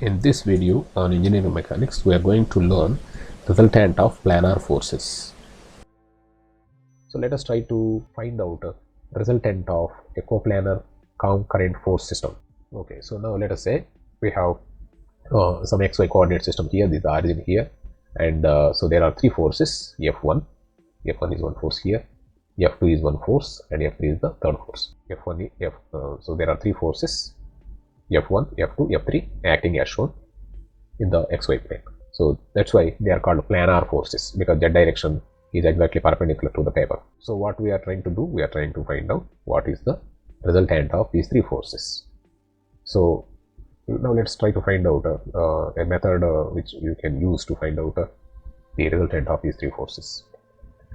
In this video on engineering mechanics, we are going to learn resultant of planar forces. So let us try to find out a resultant of a coplanar concurrent force system. Okay, so now let us say we have some xy coordinate system here, this is the origin here, and so there are three forces, F1 is one force here, F2 is one force, and F3 is the third force. So there are three forces, F1, F2, F3 acting as shown in the xy plane. So that's why they are called planar forces, because z direction is exactly perpendicular to the paper. So what we are trying to do, we are trying to find out what is the resultant of these three forces. So now let's try to find out a method which you can use to find out the resultant of these three forces.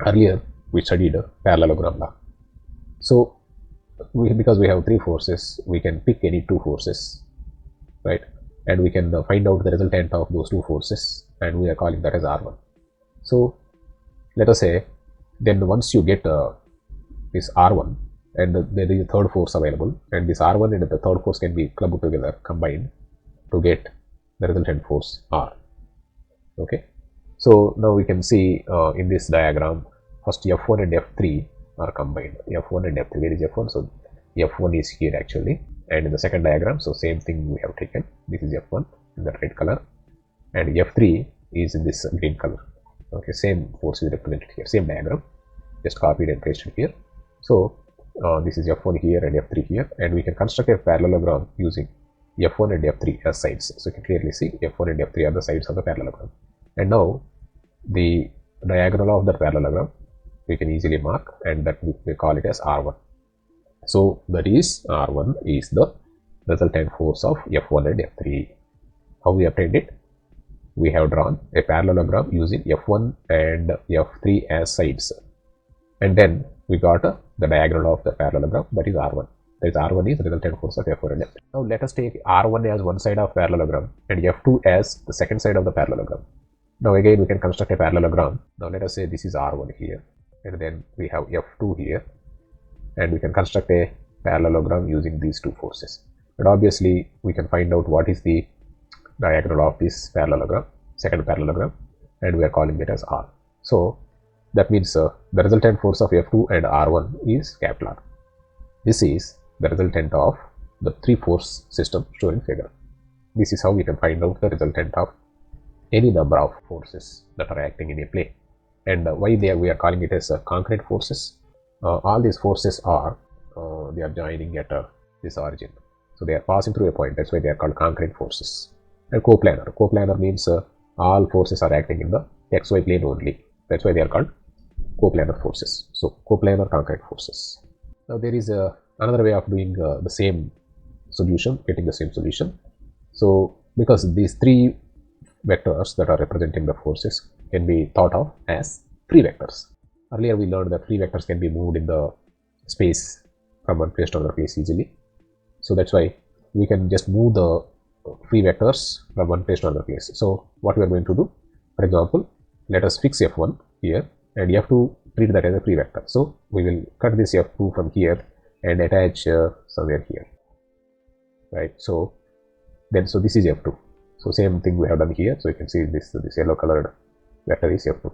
Earlier we studied parallelogram law. So because we have three forces, we can pick any two forces, right? And we can find out the resultant of those two forces, and we are calling that as R1. So let us say, then once you get this R1, and there is a third force available, and this R1 and the third force can be clubbed together, combined to get the resultant force R. Okay, so now we can see in this diagram, first F1 and F3 are combined. F1 and F3, where is F1? So F1 is here actually, and in the second diagram, so same thing we have taken. This is F1 in the red color, and F3 is in this green color. Okay, same force is represented here, same diagram, just copied and pasted here. So this is F1 here and F3 here, and we can construct a parallelogram using F1 and F3 as sides. So you can clearly see F1 and F3 are the sides of the parallelogram. And now the diagonal of the parallelogram we can easily mark, and that we call it as R1. So that is R1 is the resultant force of F1 and F3. How we obtained it? We have drawn a parallelogram using F1 and F3 as sides, and then we got the diagonal of the parallelogram, that is R1. That is R1 is the resultant force of F1 and F3. Now let us take R1 as one side of parallelogram and F2 as the second side of the parallelogram. Now again we can construct a parallelogram. Now let us say this is R1 here, and then we have F2 here, and we can construct a parallelogram using these two forces. But obviously we can find out what is the diagonal of this parallelogram, second parallelogram, and we are calling it as R. So that means the resultant force of F2 and R1 is capital R. This is the resultant of the three force system shown in figure. This is how we can find out the resultant of any number of forces that are acting in a plane. And why we are calling it as concurrent forces? All these forces are they are joining at this origin, so they are passing through a point. That's why they are called concurrent forces. And coplanar means all forces are acting in the xy plane only. That's why they are called coplanar forces. So coplanar concurrent forces. Now there is another way of doing the same solution, getting the same solution. So because these three vectors that are representing the forces can be thought of as free vectors. Earlier we learned that free vectors can be moved in the space from one place to another place easily. So that's why we can just move the free vectors from one place to another place. So what we are going to do, for example, let us fix F1 here, and F2 treat that as a free vector. So we will cut this F2 from here and attach somewhere here, right? So this is F2. So same thing we have done here. So you can see this yellow colored vector is F2.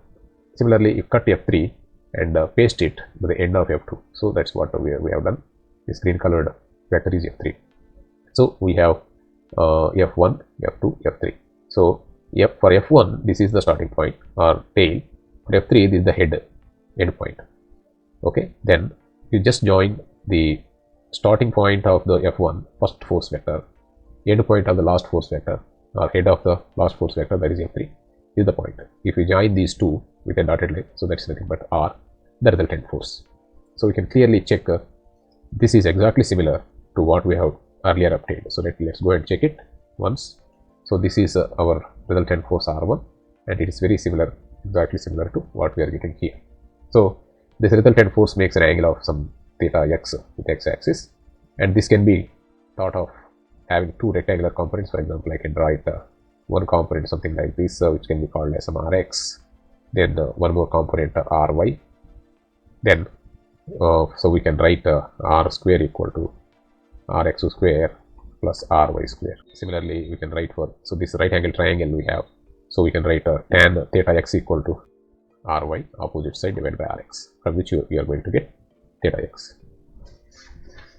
Similarly, if cut F3 and paste it to the end of F2. So that's what we have done. This green colored vector is F3. So we have F1, F2, F3. So for F1, this is the starting point or tail. For F3, this is the end point. Okay, then you just join the starting point of the F1 first force vector, end point of the last force vector, or head of the last force vector, that is F3, is the point. If you join these two with a dotted line, so that's nothing but R, the resultant force. So we can clearly check this is exactly similar to what we have earlier obtained. So let's go and check it once. So this is our resultant force R1, and it is very similar, exactly similar to what we are getting here. So this resultant force makes an angle of some theta x with x-axis, and this can be thought of having two rectangular components. For example, I can draw it one component something like this, which can be called as some Rx, then one more component Ry, then so we can write R square equal to Rx square plus ry square. Similarly, we can write for, so this right angle triangle we have, so we can write tan theta x equal to ry, opposite side, divided by rx, from which you are going to get theta x.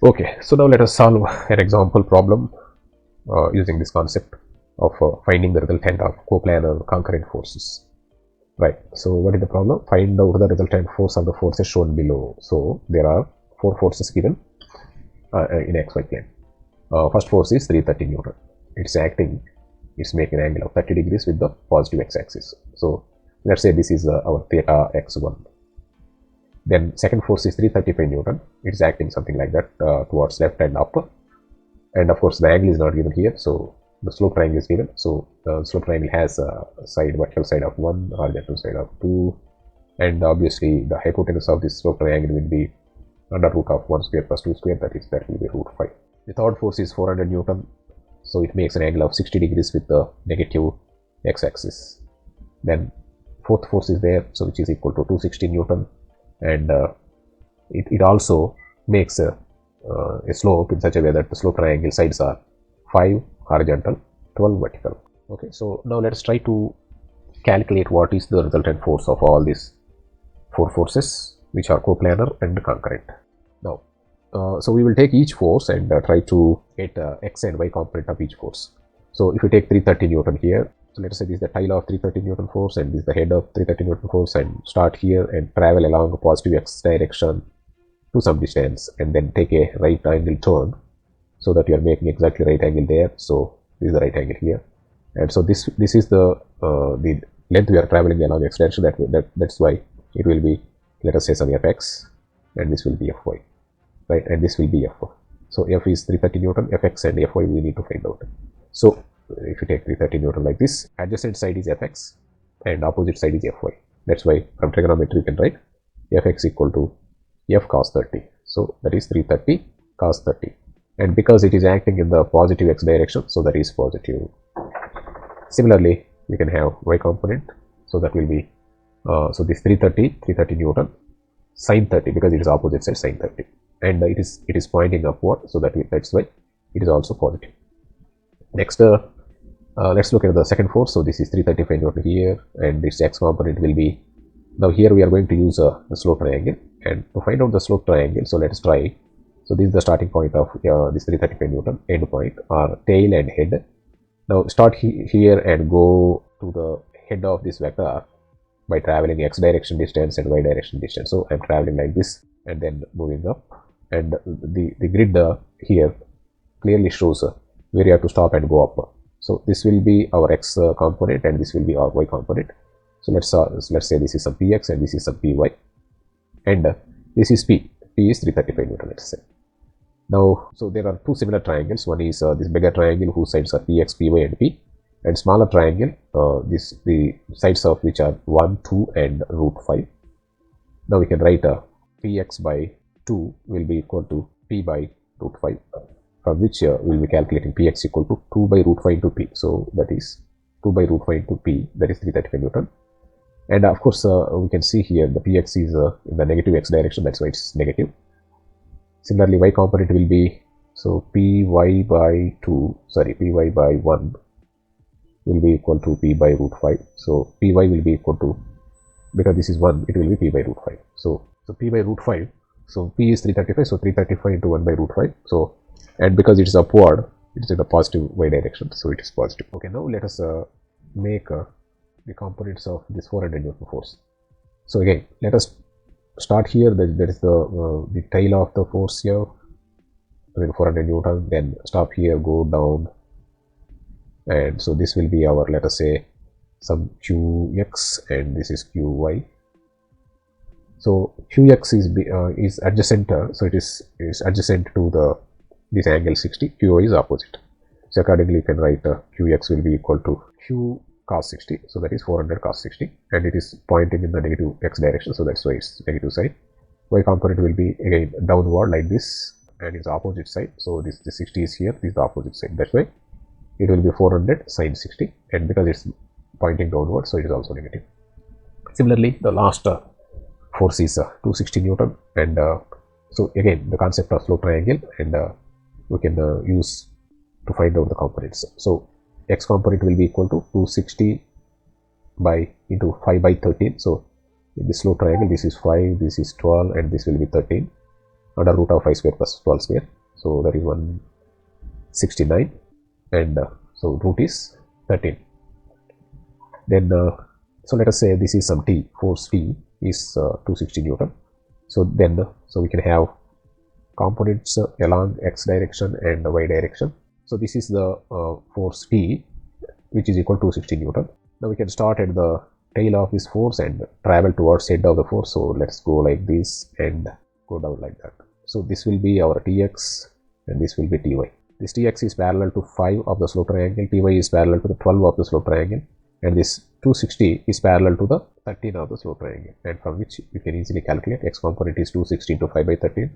Okay, so now let us solve an example problem using this concept of finding the resultant of coplanar concurrent forces. Right, so what is the problem? Find out the resultant force of the forces shown below. So there are 4 forces given in xy plane. First force is 330 Newton. It's acting, it's making an angle of 30 degrees with the positive x-axis. So let's say this is our theta x1. Then second force is 335 Newton. It's acting something like that towards left and up. And of course the angle is not given here, so the slope triangle is given. So the slope triangle has a side, vertical side of 1, horizontal side of 2, and obviously the hypotenuse of this slope triangle will be under root of 1 square plus 2 square, that will be root 5. The third force is 400 Newton, so it makes an angle of 60 degrees with the negative x-axis. Then fourth force is there, so which is equal to 260 Newton, and it also makes a slope in such a way that the slope triangle sides are 5 horizontal, 12 vertical. Okay, so now let's try to calculate what is the resultant force of all these 4 forces, which are coplanar and concurrent. Now, so we will take each force and try to get x and y component of each force. So if you take 330 Newton here, so let us say this is the tail of 330 Newton force and this is the head of 330 Newton force, and start here and travel along a positive x direction to some distance, and then take a right angle turn, so that you are making exactly right angle there. So this is the right angle here, and so this is the length we are traveling along x direction. That's why it will be, let us say, some fx, and this will be fy, right, and this will be f. So f is 330 Newton, fx and fy we need to find out. So if you take 330 Newton like this, adjacent side is fx and opposite side is fy. That's why from trigonometry you can write fx equal to f cos 30. So that is 330 cos 30, and because it is acting in the positive x direction, so that is positive. Similarly, we can have y component, so that will be so this 330 Newton sin 30, because it is opposite side sin 30, and it is pointing upward, so that's why it is also positive. Next, let's look at the second force. So this is 335 Newton here, and this x component will be, now here we are going to use a slope triangle, and to find out the slope triangle, so let us try. So this is the starting point of this 335 Newton, end point or tail and head. Now start here and go to the head of this vector by traveling x direction distance and y direction distance. So I'm traveling like this and then moving up, and the grid here clearly shows where you have to stop and go up. So this will be our x component and this will be our y component. So let's say this is some px and this is some py, and this is p is 335 Newton, let's say. Now, so there are 2 similar triangles. One is this bigger triangle whose sides are px, py and p, and smaller triangle, the sides of which are 1, 2 and root 5. Now we can write px by 2 will be equal to p by root 5, from which we will be calculating px equal to 2 by root 5 into p. So that is 2 by root 5 into p, that is 335 Newton. And of course, we can see here the px is in the negative x direction, that's why it's negative. Similarly, y component will be, so py by 1 will be equal to p by root 5. So py will be equal to, because this is 1, it will be p by root 5. So p by root 5, so p is 335, so 335 into 1 by root 5. So, and because it is upward, it is in the positive y direction, so it is positive. Okay, now let us make the components of this 400 Newton force. So again, let us start here. There is the tail of the force here, 400 Newton. Then stop here, go down, and so this will be our, let us say, some qx, and this is qy. So qx is adjacent, so it is adjacent to this angle 60. Qy is opposite. So accordingly, you can write qx will be equal to q cos 60. So that is 400 cos 60, and it is pointing in the negative x direction. So that's why it's negative side. Y component will be again downward like this, and it's opposite side. So this 60 is here. This is the opposite side. That's why it will be 400 sin 60, and because it's pointing downward, so it is also negative. Similarly, the last force is 260 Newton, and so again the concept of slope triangle, and we can use to find out the components. So x component will be equal to 260 by into 5 by 13. So in this slope triangle, this is 5, this is 12, and this will be 13 under root of 5 square plus 12 square. So that is 169, and so root is 13. Then so let us say this is some T, force T is 260 Newton. So then so we can have components along x direction and y direction. So this is the force T, which is equal to 260 Newton. Now we can start at the tail of this force and travel towards head of the force. So let's go like this and go down like that. So this will be our Tx and this will be Ty. This Tx is parallel to 5 of the slope triangle, Ty is parallel to the 12 of the slope triangle, and this 260 is parallel to the 13 of the slope triangle, and from which you can easily calculate x component is 260 into 5 by 13.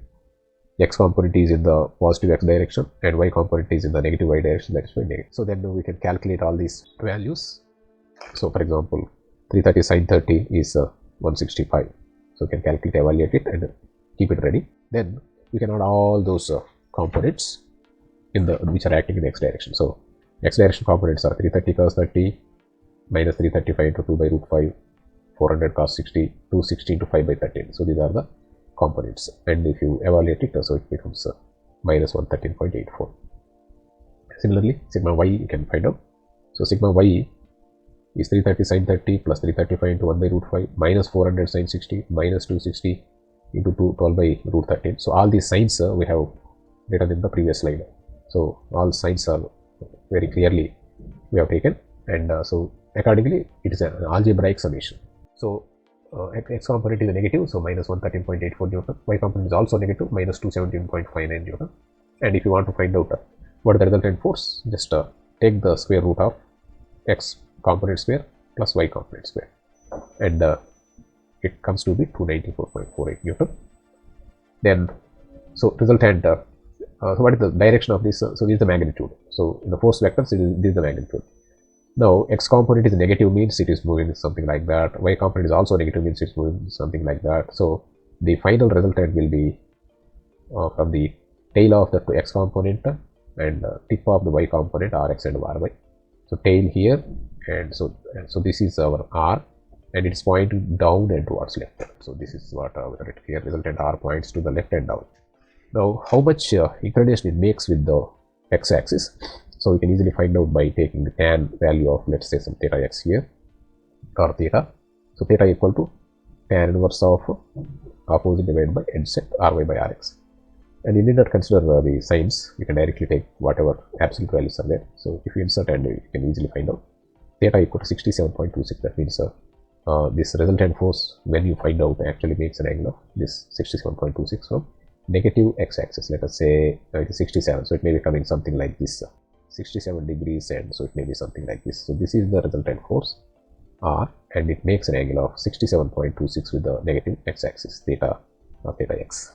X component is in the positive x direction and y component is in the negative y direction, that is why negative. So then we can calculate all these values. So for example, 330 sin 30 is 165. So you can calculate, evaluate it and keep it ready. Then we can add all those components in the which are acting in the x direction. So x direction components are 330 cos 30 minus 335 into 2 by root 5, 400 cos 60, 260 into 5 by 13. So these are the components, and if you evaluate it, so it becomes minus 113.84. Similarly, sigma y you can find out. So sigma y is 330 sin 30 plus 335 into 1 by root 5 minus 400 sin 60 minus 260 into 12 by root 13. So all these signs we have written in the previous slide. So all signs are very clearly we have taken, and so accordingly it is an algebraic summation. So x component is negative, so minus 113.84 Newton. Y component is also negative, minus 217.59 Newton. And if you want to find out what is the resultant force, just take the square root of x component square plus y component square, and it comes to be 294.48 Newton. Then so resultant so what is the direction of this? So this is the magnitude. So in the force vectors, this is the magnitude. Now x component is negative, means it is moving something like that. Y component is also negative, means it's moving something like that. So the final resultant will be from the tail of the x component and tip of the y component, rx and ry. So tail here, and so this is our r, and it's pointing down and towards left. So this is what we write here. Resultant r points to the left and down. Now how much inclination it makes with the x-axis? So we can easily find out by taking the tan value of, let's say, some theta x here, or theta. So theta equal to tan inverse of opposite divided by adjacent ry by rx. And you need not consider the signs. You can directly take whatever absolute values are there. So if you insert, and you can easily find out theta equal to 67.26. That means this resultant force, when you find out, actually makes an angle of this 67.26 from negative x-axis. Let us say it is 67. So it may be coming something like this. 67 degrees, and so it may be something like this. So this is the resultant force r, and it makes an angle of 67.26 with the negative x-axis, theta or theta x.